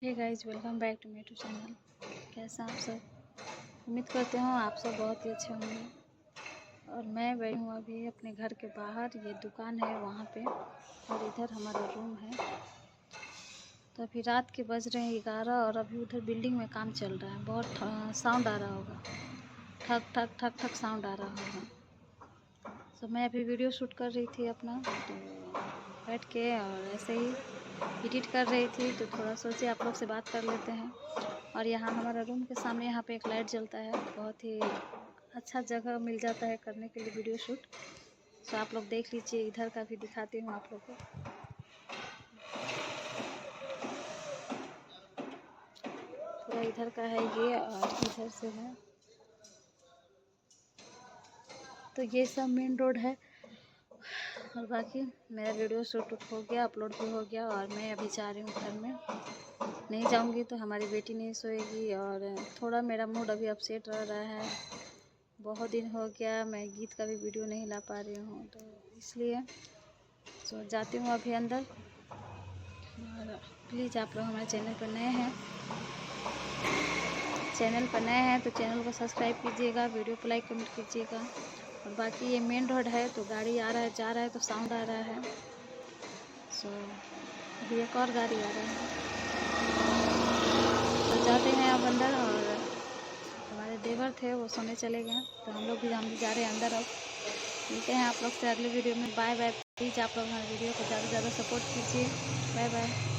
Hey guys, welcome back to मेरे चैनल। कैसा आप सब? उम्मीद करते हो आप सब बहुत ही अच्छे होंगे। और मैं बैठी हूँ अभी अपने घर के बाहर, ये दुकान है वहाँ पे, और इधर हमारा रूम है। तो अभी रात के बज रहे हैं 11 और अभी उधर बिल्डिंग में काम चल रहा है। बहुत साउंड आ रहा होगा, ठक ठक ठक ठक साउंड आ रहा होगा। तो मैं अभी वीडियो शूट कर रही थी अपना, तो बैठ के और ऐसे ही एडिट कर रही थी, तो थोड़ा सोचे आप लोग से बात कर लेते हैं। और यहाँ हमारा रूम के सामने यहाँ पे एक लाइट जलता है, बहुत ही अच्छा जगह मिल जाता है करने के लिए वीडियो शूट। तो आप लोग देख लीजिए, इधर का भी दिखाती हूँ आप लोग को। पूरा इधर का है ये, और इधर से है, तो ये सब मेन रोड है। और बाकी मेरा वीडियो शूट हो गया, अपलोड भी हो गया, और मैं अभी जा रही हूँ घर में। नहीं जाऊंगी तो हमारी बेटी नहीं सोएगी, और थोड़ा मेरा मूड अभी अपसेट रह रहा है। बहुत दिन हो गया मैं गीत का भी वीडियो नहीं ला पा रही हूँ, तो इसलिए तो जाती हूँ अभी अंदर। और प्लीज़ आप लोग हमारे चैनल पर नए हैं तो चैनल को सब्सक्राइब कीजिएगा, वीडियो को लाइक कमेंट कीजिएगा। और बाकी ये मेन रोड है, तो गाड़ी आ रहा है जा रहा है तो साउंड आ रहा है। सो अभी एक और गाड़ी आ रहा है, तो जाते हैं अब अंदर। और हमारे देवर थे वो सोने चले गए, तो हम भी जा रहे हैं अंदर। अब मिलते हैं आप लोग से अगले वीडियो में। Bye bye. प्लीज़ आप लोग हमारे वीडियो को ज़्यादा से ज़्यादा सपोर्ट कीजिए। Bye bye.